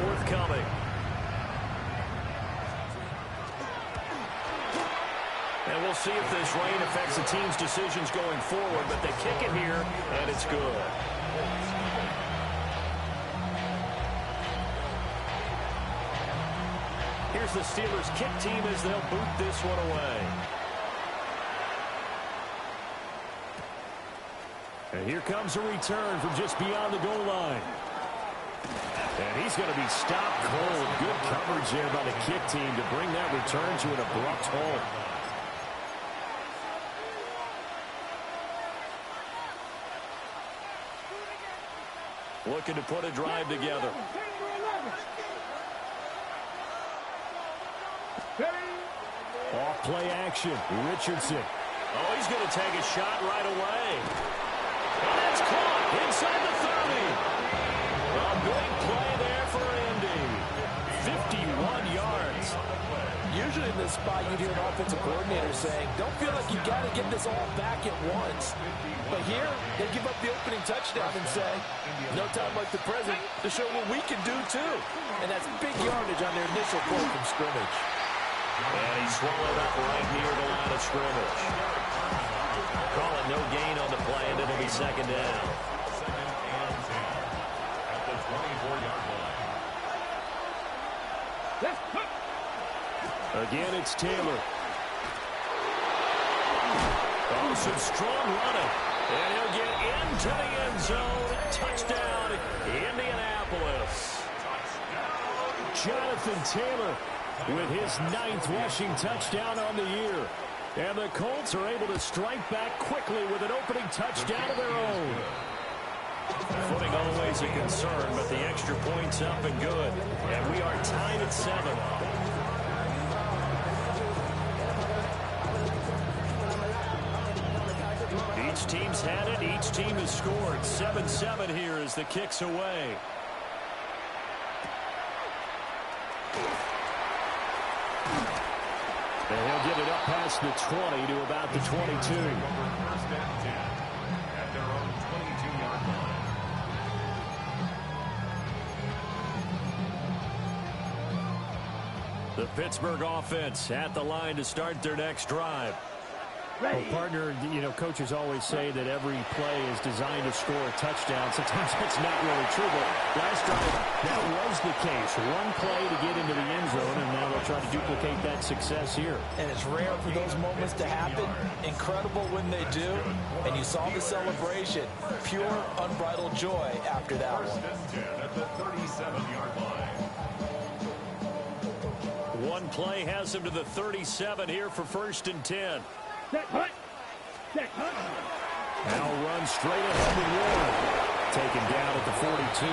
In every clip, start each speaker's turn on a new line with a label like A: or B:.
A: forthcoming. And we'll see if this rain affects the team's decisions going forward, but they kick it here, and it's good. Here's the Steelers' kick team as they'll boot this one away. And here comes a return from just beyond the goal line. And he's going to be stopped cold. Good coverage there by the kick team to bring that return to an abrupt halt. Looking to put a drive together. Off play action. Richardson. Oh, he's going to take a shot right away. And that's caught inside the 30. A big play there for Andy. 51 yards.
B: Usually in this spot, you'd hear an offensive coordinator saying, don't feel like you got to get this all back at once. But here, they give up the opening touchdown and say, no time like the present to show what we can do too. And that's big yardage on their initial play from scrimmage.
A: And he's swallowed up right near the line of scrimmage. Call it no gain on the play, and it'll be second down.
C: At the 24-yard line.
A: Again, it's Taylor. Oh, some strong running. And he'll get into the end zone. Touchdown, Indianapolis. Jonathan Taylor with his 9th rushing touchdown on the year. And the Colts are able to strike back quickly with an opening touchdown of their own. Footing always a concern, but the extra point's up and good. And we are tied at 7. Each team's had it. Each team has scored. 7-7 here as the kick's away. And he'll get it up past the 20 to about the 22.
C: First and 10 at their own 22-yard line.
A: The Pittsburgh offense at the line to start their next drive. Well, partner, you know, coaches always say that every play is designed to score a touchdown. Sometimes that's not really true, but last drive, that was the case. One play to get into the end zone, and now they'll try to duplicate that success here.
B: And it's rare for those moments to happen. Incredible when they do. And you saw the celebration. Pure, unbridled joy after that one.
C: First and 10 at the 37-yard line.
A: One play has him to the 37 here for first and 10. Now run straight ahead with Ward. Taken down at the 42.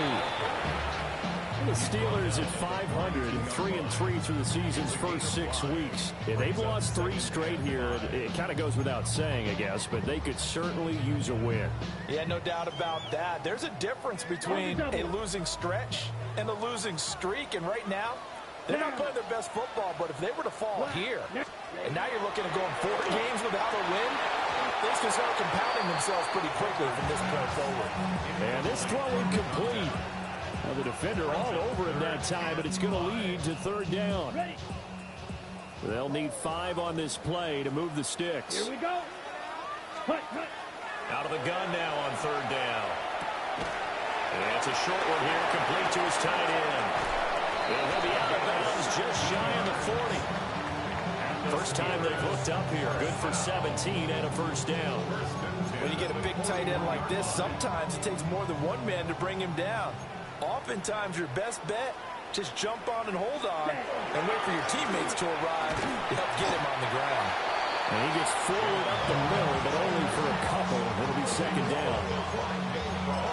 A: The Steelers at 500 and 3-3 through the season's first 6 weeks. Yeah, they've lost 3 straight here. It kind of goes without saying, I guess, but they could certainly use a win.
B: Yeah, no doubt about that. There's a difference between a losing stretch and a losing streak, and right now, they're not playing their best football, but if they were to fall here, and now you're looking at going 4 games without a win, things can start compounding themselves pretty quickly from this point forward.
A: And this throw incomplete. Well, the defender all over him that time, but it's going to lead to third down. They'll need 5 on this play to move the sticks.
D: Here we go.
A: Out of the gun now on third down. And it's a short one here, complete to his tight end. And he'll be out of bounds just shy of the 40. First time they've looked up here. Good for 17 and a first down.
B: When you get a big tight end like this, sometimes it takes more than one man to bring him down. Oftentimes, your best bet, just jump on and hold on and wait for your teammates to arrive to help get him on the ground.
A: And he gets forward up the middle, but only for a couple. It'll be second down.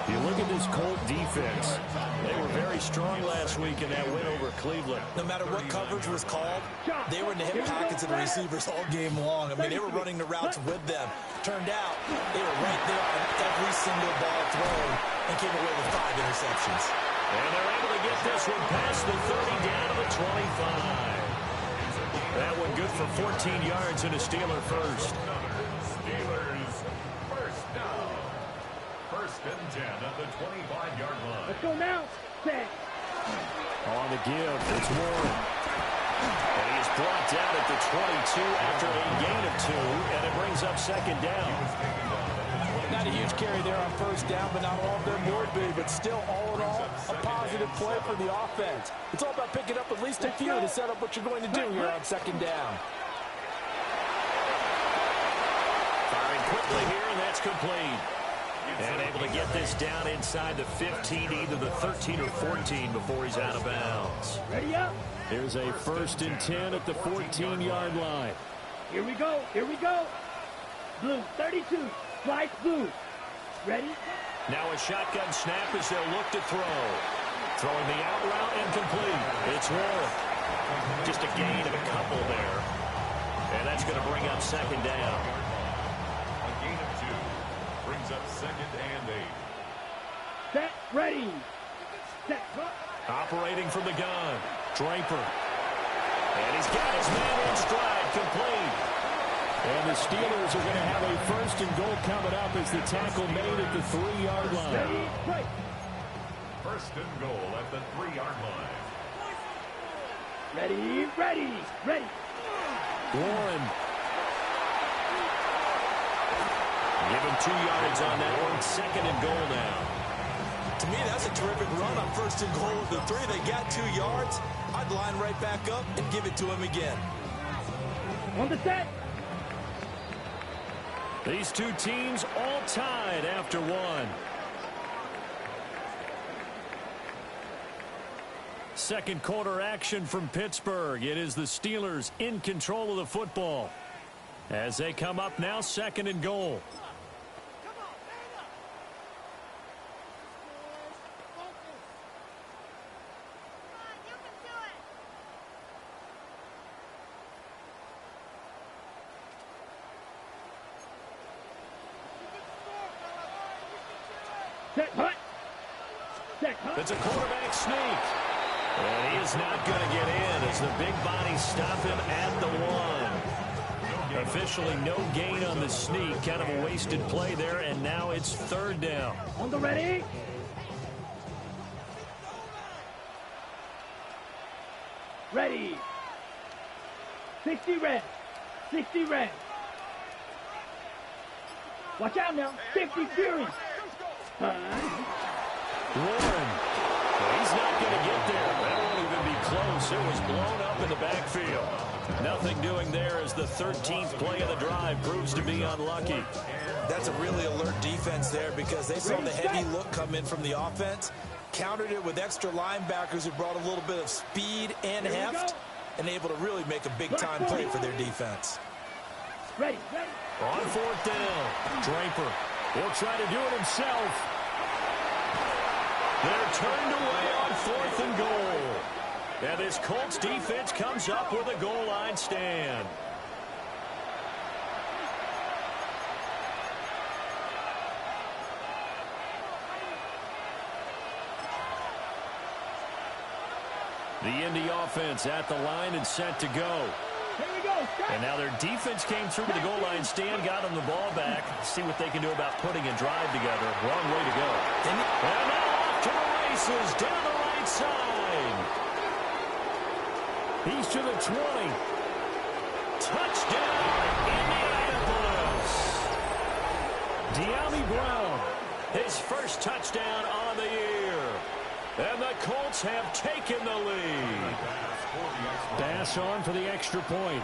A: You look at this Colt defense. They were very strong last week in that win over Cleveland.
B: No matter what coverage was called, they were in the hip pockets of the receivers all game long. I mean, they were running the routes with them. Turned out, they were right there on every single ball thrown and came away with 5 interceptions.
A: And they're able to get this one past the 30 down to the 25. That one good for 14 yards and a Steeler first.
C: Steelers first down. First and 10 at the 25-yard line.
D: Let's go now. Set.
A: On the give, it's Warren. And he is brought down at the 22 after a gain of 2, and it brings up second down.
B: Not a huge carry there on first down, but not all of them would be. But still, all in all, a positive play for the offense. It's all about picking up at least a few to set up what you're going to do here on second down.
A: Firing quickly here, and that's complete. And able to get this down inside the 15, either the 13 or 14 before he's out of bounds.
D: Ready up.
A: Here's a 1st and 10 at the 14-yard line.
D: Here we go. Here we go. Blue, 32. Slice blue. Ready?
A: Now a shotgun snap as they'll look to throw. Throwing the out route and complete. It's Warren. Just a gain of a couple there. And that's going to bring up second down.
C: A gain of 2 brings up 2nd and 8.
D: Set. Ready. Set.
A: Operating from the gun. Draper. And he's got his man in stride, complete. And the Steelers are going to have a 1st and goal coming up as the tackle made at the 3-yard line.
D: Right.
C: 1st and goal at the 3-yard line.
D: Ready. Ready. Ready.
A: Warren. Give him 2 yards on that one. 2nd and goal now.
B: To me, that's a terrific run on 1st and goal at the 3. They got 2 yards. I'd line right back up and give it to him again.
D: On the set.
A: These two teams all tied after one. Second quarter action from Pittsburgh. It is the Steelers in control of the football as they come up now 2nd and goal. It's a quarterback sneak. And he is not going to get in as the big bodies stop him at the 1. Officially no gain on the sneak. Kind of a wasted play there, and now it's 3rd down.
D: On the ready. Ready. 60 red. 60 red. Watch out now. 50 Fury.
A: Warren. He's not going to get there. That won't even be close. It was blown up in the backfield. Nothing doing there as the 13th play of the drive proves to be unlucky.
B: That's a really alert defense there because they saw the heavy look come in from the offense, countered it with extra linebackers who brought a little bit of speed and heft, and able to really make a big-time play for their defense.
D: Ready.
A: On 4th down, Draper. He'll try to do it himself. They're turned away on 4th and goal. And this Colts defense comes up with a goal line stand. The Indy offense at the line and set to go.
D: Here we go.
A: And now their defense came through with the goal line stand, got them the ball back. See what they can do about putting a drive together. Wrong way to go. And now off to the races down the right side. He's to the 20. Touchdown, Indianapolis. De'Ami Brown, his first touchdown on the year. And the Colts have taken the lead. Bass on for the extra point.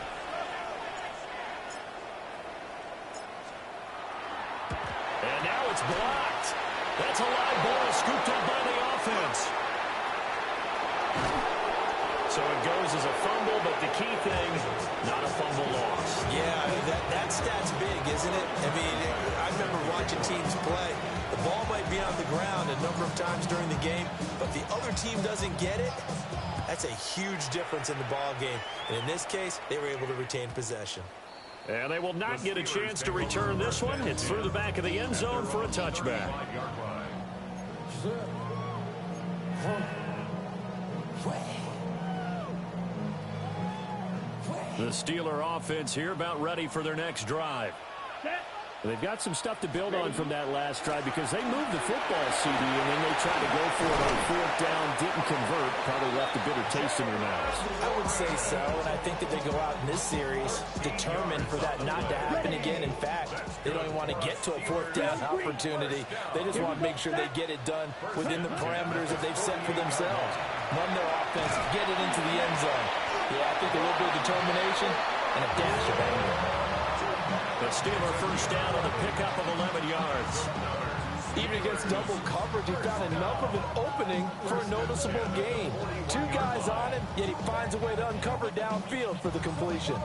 A: And now it's blocked. That's a live ball scooped up by the offense. So it goes as a fumble, but the key thing, not a fumble loss.
B: Yeah, that stat's big, isn't it? I mean, I remember watching teams play. The ball might be on the ground a number of times during the game, but the other team doesn't get it. That's a huge difference in the ball game. And in this case, they were able to retain possession.
A: And they will not get a chance to return this one. It's through the back of the end zone for a touchback. The Steeler offense here about ready for their next drive. They've got some stuff to build on from that last drive because they moved the football, CD, and then they tried to go for it on fourth down, didn't convert, probably left a bitter taste in their mouths.
B: I would say so, and I think that they go out in this series determined for that not to happen again. In fact, they don't even want to get to a fourth down opportunity. They just want to make sure they get it done within the parameters that they've set for themselves. Run their offense, get it into the end zone. Yeah, I think a little bit of determination and a dash of anger.
A: The Steeler first down on the pickup of 11 yards.
B: Even against double coverage, he found enough of an opening for a noticeable gain. Two guys on him, yet he finds a way to uncover downfield for the completion.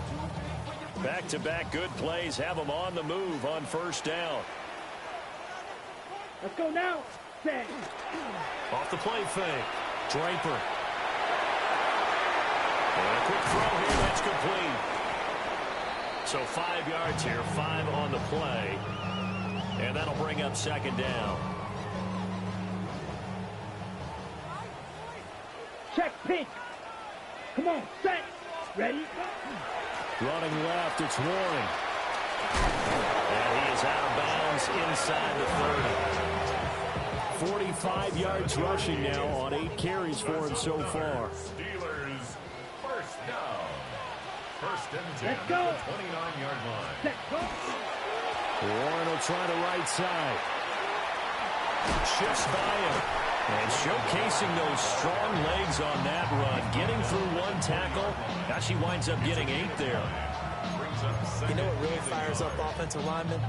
A: Back-to-back good plays have him on the move on first down.
D: Let's go now. Set.
A: Off the play fake. Draper. And a quick throw here, that's complete. So 5 yards here, 5 on the play. And that'll bring up second down.
D: Check pitch. Come on, set. Ready?
A: Running left, it's Warren. And he is out of bounds inside the 30. 45 yards rushing now on 8 carries for him so far.
C: Steelers first down. First and 10
D: Let's go.
C: at the 29-yard line.
D: Set. Go.
A: Warren will try the right side. Shifts by him. And showcasing those strong legs on that run. Getting through one tackle. Now she winds up getting 8 there.
B: You know what really fires up offensive linemen?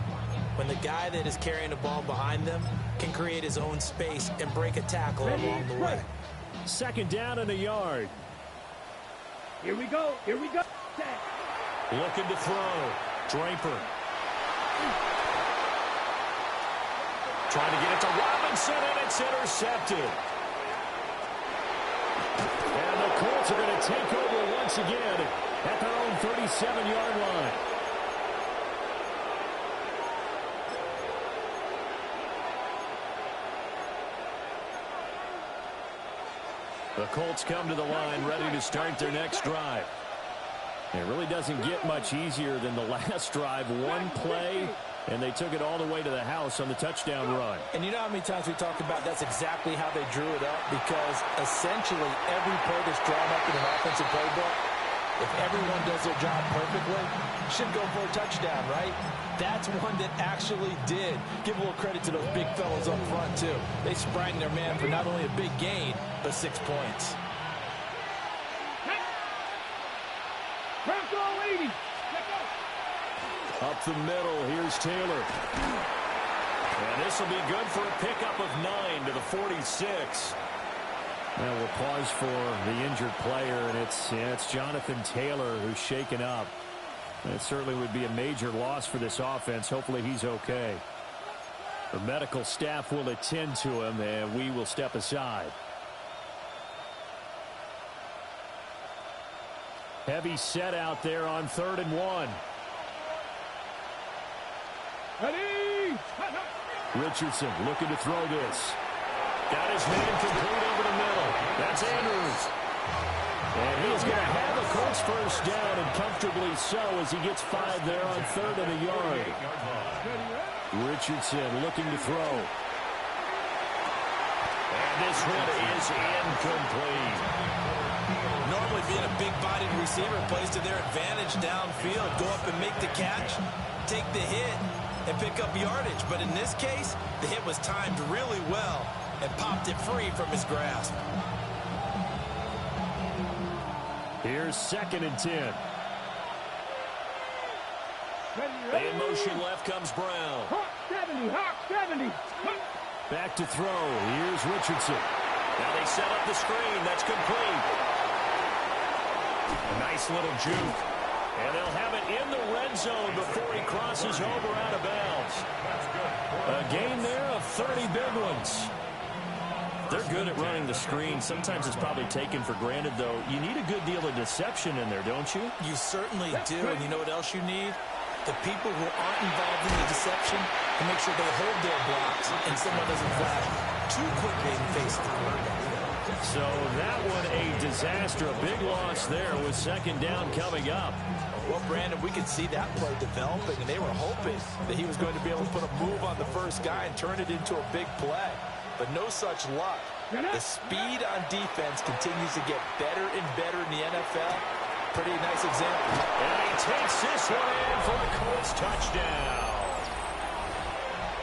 B: When the guy that is carrying the ball behind them can create his own space and break a tackle along the way.
A: Second down and a yard.
D: Here we go. Here we go. Set.
A: Looking to throw. Draper. Trying to get it to Robinson, and it's intercepted. And the Colts are going to take over once again at their own 37-yard line. The Colts come to the line ready to start their next drive. It really doesn't get much easier than the last drive. One play, and they took it all the way to the house on the touchdown run.
B: And you know how many times we talked about that's exactly how they drew it up? Because essentially every play that's drawn up in an offensive playbook, if everyone does their job perfectly, should go for a touchdown, right? That's one that actually did. Give a little credit to those big fellas up front, too. They sprang their man for not only a big gain, but 6 points.
A: Up the middle, here's Taylor. And this will be good for a pickup of 9 to the 46. Now we'll pause for the injured player, and it's Jonathan Taylor who's shaken up. It certainly would be a major loss for this offense. Hopefully he's okay. The medical staff will attend to him, and we will step aside. Heavy set out there on 3rd and 1.
D: Ready?
A: Richardson looking to throw this. Got his man complete over the middle. That's Andrews. And he's going to have a Colts first down, and comfortably so, as he gets 5 there on 3rd and a yard. Richardson looking to throw. And this one is incomplete.
B: Normally being a big-bodied receiver plays to their advantage downfield. Go up and make the catch, take the hit, and pick up yardage. But in this case, the hit was timed really well and popped it free from his grasp.
A: Here's 2nd and 10. In motion left comes Brown.
D: Hawk 70, Hawk 70.
A: Back to throw. Here's Richardson. Now they set up the screen. That's complete. A nice little juke. And they'll have it in the red zone before he crosses over out of bounds. A gain there of 30 big ones. They're good at running the screen. Sometimes it's probably taken for granted, though. You need a good deal of deception in there, don't you?
B: You certainly do, and you know what else you need? The people who aren't involved in the deception to make sure they hold their blocks and someone doesn't flash too quickly in the face of the quarterback.
A: So that one a disaster. A big loss there with second down coming up.
B: Well, Brandon, we could see that play developing, and they were hoping that he was going to be able to put a move on the first guy and turn it into a big play. But no such luck. The speed on defense continues to get better and better in the NFL. Pretty nice example.
A: And he takes this one in for a Colts touchdown.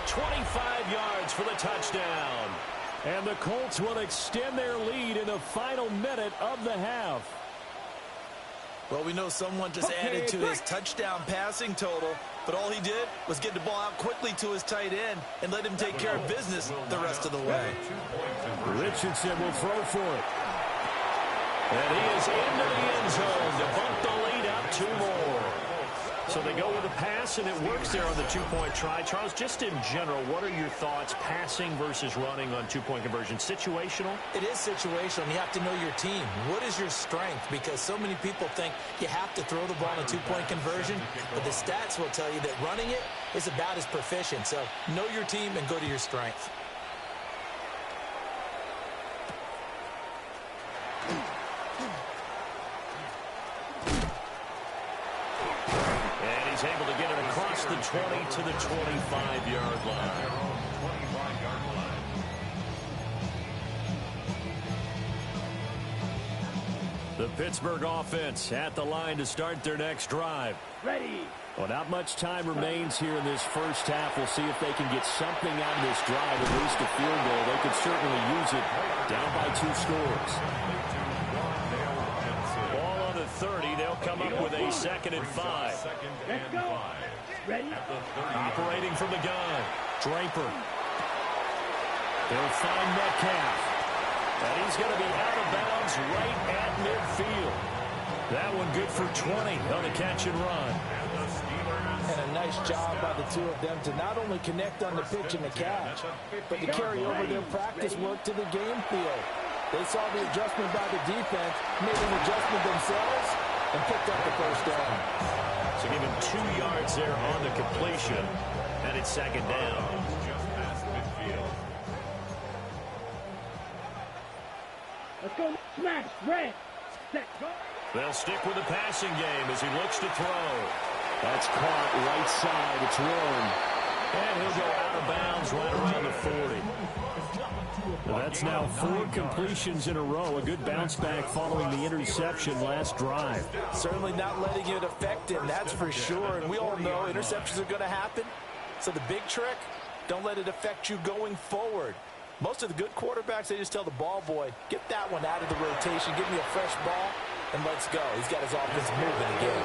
A: 25 yards for the touchdown. And the Colts will extend their lead in the final minute of the half.
B: Well, we know someone just added to his touchdown passing total, but all he did was get the ball out quickly to his tight end and let him take care of business the rest of the way.
A: Richardson will throw for it. And he is into the end zone to bump the lead up 2 more. So they go with a pass, and it works there on the 2-point try. Charles, just in general, what are your thoughts passing versus running on 2-point conversion? Situational?
B: It is situational. You have to know your team. What is your strength? Because so many people think you have to throw the ball in a 2-point conversion, but the stats will tell you that running it is about as proficient. So know your team and go to your strength.
A: He's able to get it across the 20 to the 25-yard line. The Pittsburgh offense at the line to start their next drive.
D: Ready.
A: Well, not much time remains here in this first half. We'll see if they can get something out of this drive, at least a field goal. They could certainly use it down by 2 scores. Ball on the 30. They'll come up with a 2nd and 5.
D: Let's go. Ready.
A: Operating from the gun. Draper. They'll find Metcalf. And he's going to be out of bounds right at midfield. That one good for 20 on the catch and run.
B: And a nice job by the two of them to not only connect on the pitch and the catch, but to carry over their practice work to the game field. They saw the adjustment by the defense, made an adjustment themselves, and picked up the first down.
A: So give him 2 yards there on the completion, and it's 2nd down.
D: Let's go. Smash. Red. Set. Go.
A: They'll stick with the passing game as he looks to throw. That's caught right side. It's Warren. And he'll go out of bounds right around the 40. Well, that's now 4 completions in a row. A good bounce back following the interception last drive.
B: Certainly not letting it affect him, that's for sure. And we all know interceptions are going to happen. So the big trick, don't let it affect you going forward. Most of the good quarterbacks, they just tell the ball boy, get that one out of the rotation, give me a fresh ball, and let's go. He's got his offense moving again.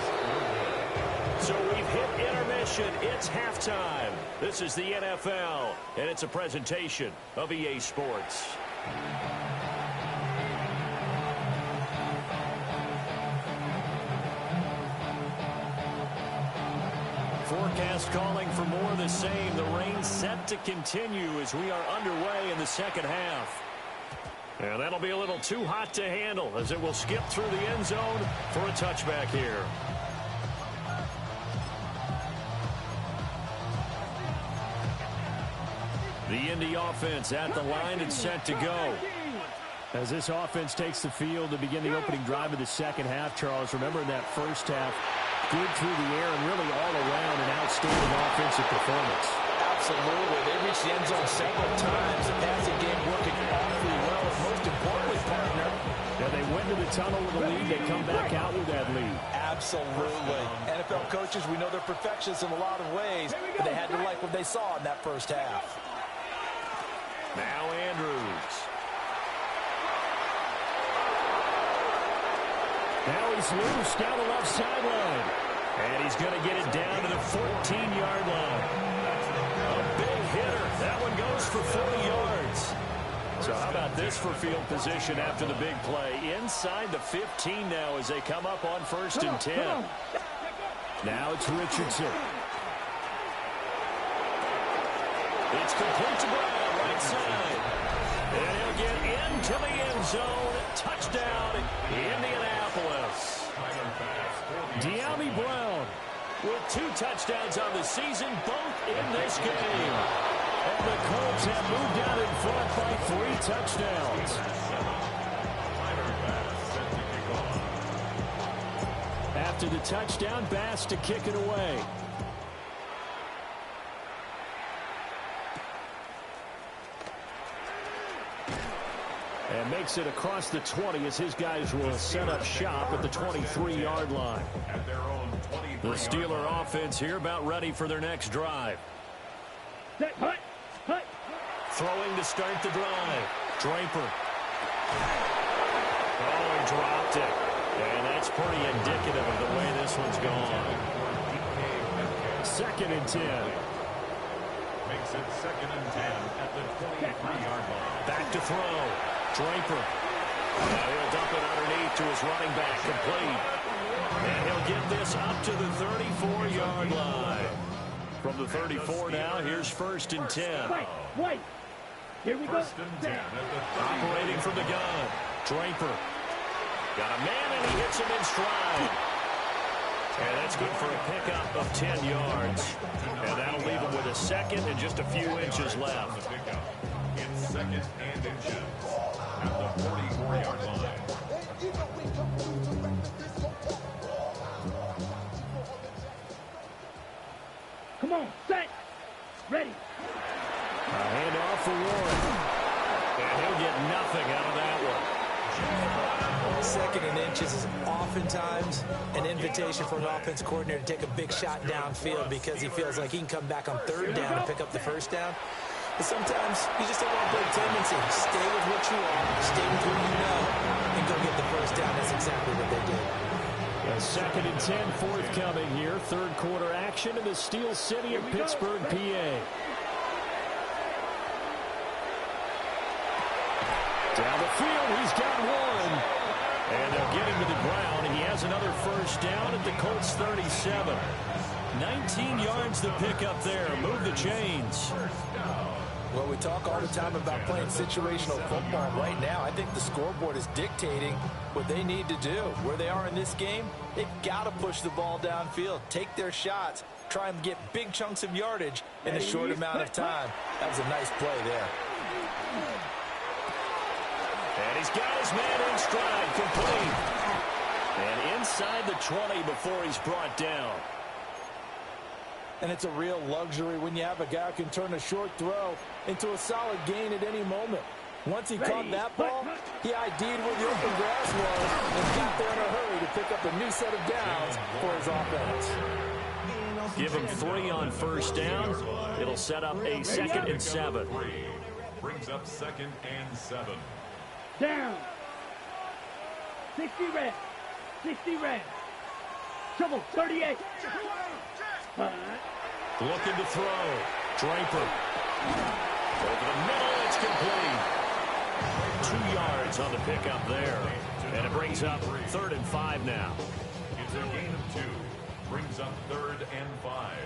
A: So we've hit intermission. It's halftime. This is the NFL, and it's a presentation of EA Sports. Forecast calling for more of the same. The rain set to continue as we are underway in the second half. And that'll be a little too hot to handle as it will skip through the end zone for a touchback here. The Indy offense at the line and set to go. As this offense takes the field to begin the opening drive of the second half, Charles, remember in that first half, good through the air and really all around an outstanding offensive performance.
B: Absolutely. They reached the end zone several times. The passing game working awfully well. And most importantly, partner,
A: yeah, they went to the tunnel with a lead. They come back out with that lead.
B: Absolutely. NFL coaches, we know they're perfectionists in a lot of ways, but they had to like what they saw in that first half.
A: Now Andrews. Now he's loose down the left sideline. And he's going to get it down to the 14-yard line. A big hitter. That one goes for 40 yards. So how about this for field position after the big play? Inside the 15 now as they come up on 1st and 10. Now it's Richardson. It's complete to Brown, right side. And he'll get into the end zone. Touchdown, Indianapolis. De'Ami Brown with 2 touchdowns on the season, both in this game. And the Colts have moved out in front by 3 touchdowns. to the touchdown. Bass to kick it away. And makes it across the 20 as his guys will set up shop at the 23-yard line. The Steeler offense here about ready for their next drive. Throwing to start the drive. Draper. Oh, he dropped it. And that's pretty indicative of the way this one's gone. 2nd and 10.
C: Makes it 2nd and 10 at the 23-yard line.
A: Back to throw. Draper. He'll dump it underneath to his running back. Complete. And he'll get this up to the 34-yard line. From the 34 now, here's 1st and 10.
D: Wait. Here we go.
A: Operating from the gun. Draper. Got a man, and he hits him in stride. And that's good for a pickup of 10 yards. And that'll leave him with a 2nd and just a few inches left.
C: It's 2nd and inches at the 44-yard line.
D: Come on, set. Ready.
A: A handoff for Warren. And he'll get nothing out of that one.
B: 2nd and inches is oftentimes an invitation for an offense coordinator to take a big shot downfield because he feels like he can come back on 3rd down and pick up the 1st down. But sometimes you just don't want to break tendency. Stay with what you are, stay with who you know, and go get the 1st down. That's exactly what they did.
A: A 2nd and 10 forthcoming here. 3rd quarter action in the Steel City of Pittsburgh, PA. Down the field, he's got one. And they'll get him to the ground, and he has another 1st down at the Colts 37. 19 yards to pick up there. Move the chains.
B: Well, we talk all the time about playing situational football. Right now, I think the scoreboard is dictating what they need to do. Where they are in this game, they've got to push the ball downfield, take their shots, try and get big chunks of yardage in a short amount of time. That was a nice play there.
A: And he's got his man in stride, complete. And inside the 20 before he's brought down.
B: And it's a real luxury when you have a guy who can turn a short throw into a solid gain at any moment. Once he caught that ball, he ID'd where the open grass was and got there in a hurry to pick up a new set of downs for his offense.
A: Give him 3 on 1st down. It'll set up a 2nd and 7.
C: Brings up 2nd and 7.
D: Down. 60 red. 60 red. Trouble. 38.
A: Looking to throw. Draper. Over the middle, it's complete. 2 yards on the pickup there. And it brings up 3rd and 5 now.
C: It's a gain of 2. Brings up 3rd and 5.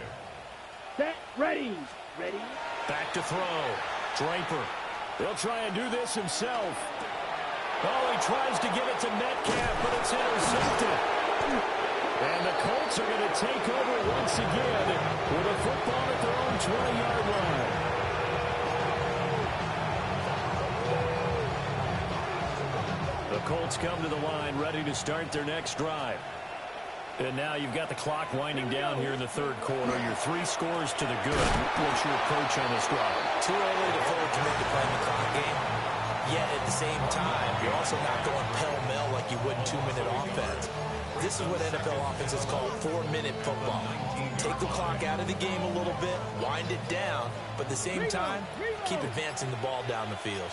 D: Set. Ready. Ready.
A: Back to throw. Draper. He'll try and do this himself. Oh, he tries to get it to Metcalf, but it's intercepted. And the Colts are going to take over once again with a football at their own 20-yard line. The Colts come to the line ready to start their next drive. And now you've got the clock winding down here in the 3rd quarter. Your 3 scores to the good. What's your approach on this drive?
B: Too early to fully commit to playing the clock game. Yet at the same time, you're also not going pell-mell like you would in 2-minute offense. This is what NFL offenses call 4-minute football. Take the clock out of the game a little bit, wind it down, but at the same time, keep advancing the ball down the field.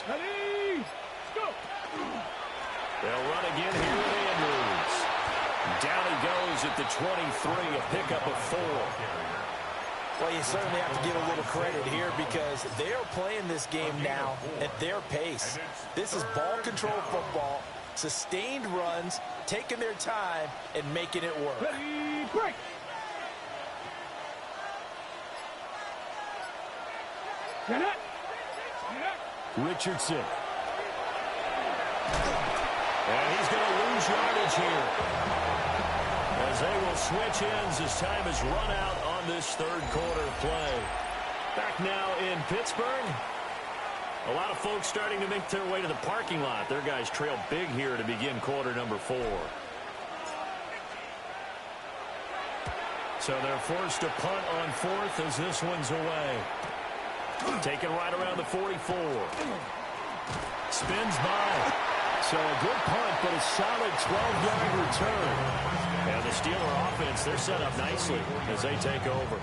A: They'll run again here with Andrews. Down he goes at the 23, a pickup of 4.
B: Well, you certainly have to give a little credit here because they are playing this game now at their pace. This is ball control football, sustained runs, taking their time, and making it work.
D: Ready, break.
A: Richardson. And he's going to lose yardage here. As they will switch ends as time is run out on this 3rd quarter play. Back now in Pittsburgh. A lot of folks starting to make their way to the parking lot. Their guys trail big here to begin quarter number 4. So they're forced to punt on fourth as this one's away. Taken right around the 44. Spins by. So a good punt, but a solid 12-yard return. And the Steeler offense, they're set up nicely as they take over.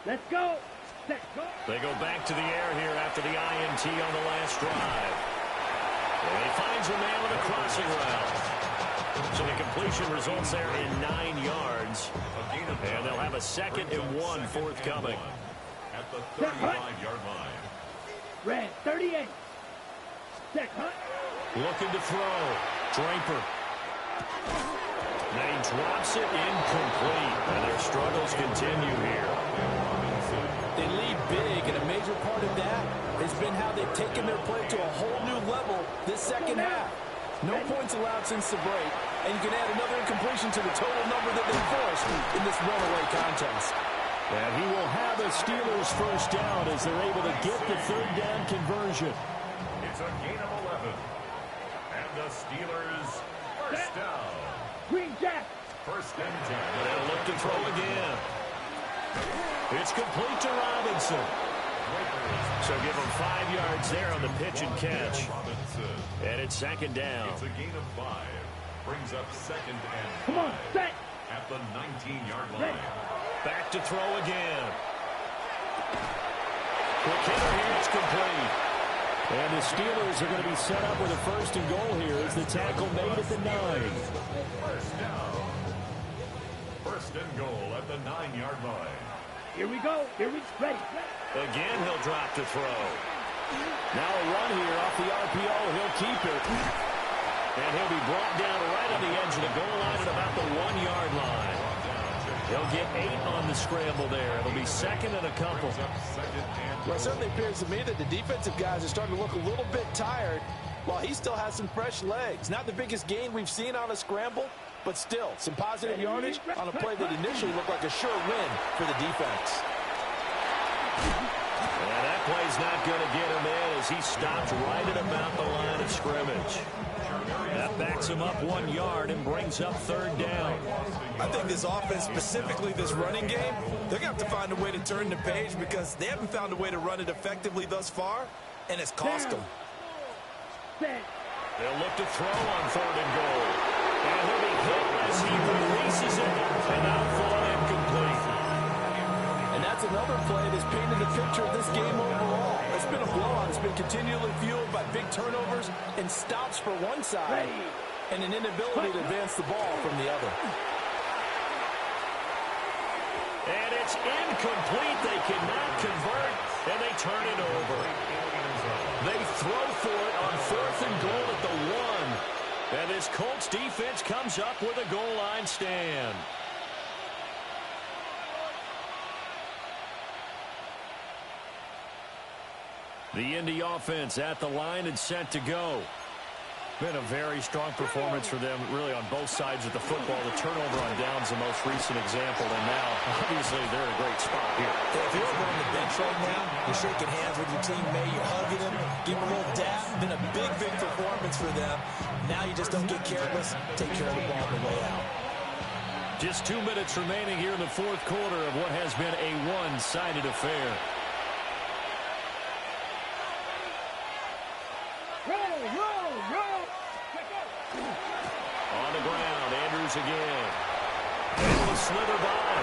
D: Let's go. Set, go.
A: They go back to the air here after the INT on the last drive. And he finds a man with a crossing route. So the completion results there in 9 yards. And they'll have a 2nd and 1 forthcoming.
C: At the 35-yard line.
D: Red 38. Set, hunt.
A: Looking to throw. Draper. They drops it incomplete. And their struggles continue here.
B: They lead big, and a major part of that has been how they've taken their play to a whole new level this second half. No points allowed since the break, and you can add another incompletion to the total number that they forced in this runaway contest.
A: And he will have a Steelers first down as they're able to get the 3rd down conversion.
C: It's a gain of 11. And the Steelers first down.
D: Green Jack.
C: 1st and 10.
A: They'll look to throw again. It's complete to Robinson. So give him 5 yards there on the pitch and catch. And it's 2nd down.
C: It's a gain of 5. Brings up 2nd and 5.
D: Come on, set.
C: At the 19-yard line.
A: Back to throw again. Quick hitter here, it's complete. And the Steelers are going to be set up with a 1st and goal here as the tackle made at the 9.
C: First down. 1st and goal at the 9-yard line.
D: Here we go. Here we ready.
A: Again, he'll drop to throw. Now a run here off the RPO. He'll keep it. And he'll be brought down right on the edge of the goal line at about the 1-yard line. He'll get 8 on the scramble there. It'll be 2nd and a couple.
B: Well, it certainly appears to me that the defensive guys are starting to look a little bit tired while he still has some fresh legs. Not the biggest gain we've seen on a scramble, but still some positive yardage on a play that initially looked like a sure win for the defense.
A: And that play's not going to get him in as he stopped right at about the line of scrimmage. That backs him up 1 yard and brings up 3rd down.
B: I think this offense, specifically this running game, they're going to have to find a way to turn the page because they haven't found a way to run it effectively thus far, and it's cost them.
A: They'll look to throw on 3rd and goal. And he'll be hit as he releases it. And that'll fall incomplete.
B: And that's another play that's painted a picture of this game overall. It's been a blowout. It's been continually fueled by big turnovers and stops for one side and an inability to advance the ball from the other.
A: And it's incomplete. They cannot convert, and they turn it over. They throw for it on 4th and goal at the 1. And this Colts defense comes up with a goal line stand. The Indy offense at the line and set to go. Been a very strong performance for them, really, on both sides of the football. The turnover on downs the most recent example, and now, obviously, they're in a great spot here.
B: If you're over on the bench right now, you're shaking hands with your teammate, you're hugging him, giving him a little dap. Been a big, big performance for them. Now you just don't get careless. Take care of the ball on the way out.
A: Just 2 minutes remaining here in the 4th quarter of what has been a one-sided affair. On the ground, Andrews again. Able to slither by.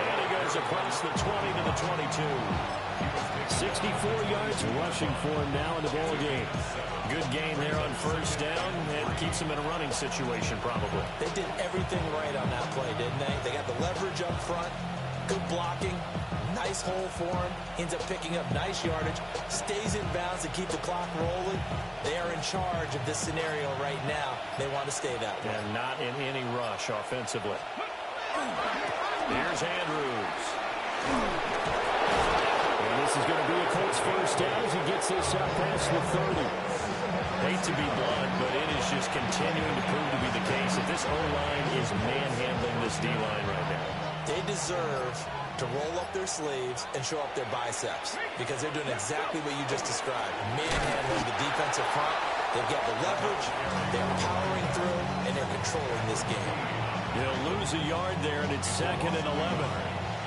A: And he goes across the 20 to the 22. 64 yards rushing for him now in the ball game. Good gain there on 1st down. And keeps him in a running situation, probably.
B: They did everything right on that play, didn't they? They got the leverage up front. Good blocking. Nice hole for him. Ends up picking up nice yardage. Stays in bounds to keep the clock rolling. They are in charge of this scenario right now. They want to stay that way.
A: And not in any rush offensively. Here's Andrews. And this is going to be a Colts first down as he gets this out past the 30. Hate to be blunt, but it is just continuing to prove to be the case that this O-line is manhandling this D-line right now.
B: They deserve to roll up their sleeves and show up their biceps because they're doing exactly what you just described. Manhandling the defensive front They've got the leverage, they're powering through, and they're controlling this game.
A: They'll lose a yard there, and it's 2nd and 11.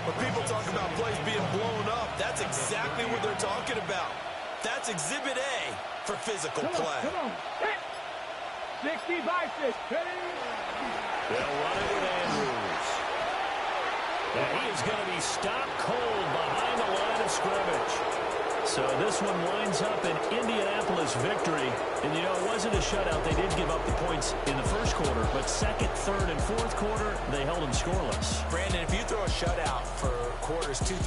E: When people talk about plays being blown up, that's exactly what they're talking about. That's Exhibit A for physical play.
D: Come on. 60 by 6.
A: They'll run it with Andrews. And he is going to be stopped cold behind the line of scrimmage. So this one winds up an Indianapolis victory. And, you know, it wasn't a shutout. They did give up the points in the first quarter. But second, third, and fourth quarter, they held them scoreless.
B: Brandon, if you throw a shutout for quarters 2, 3,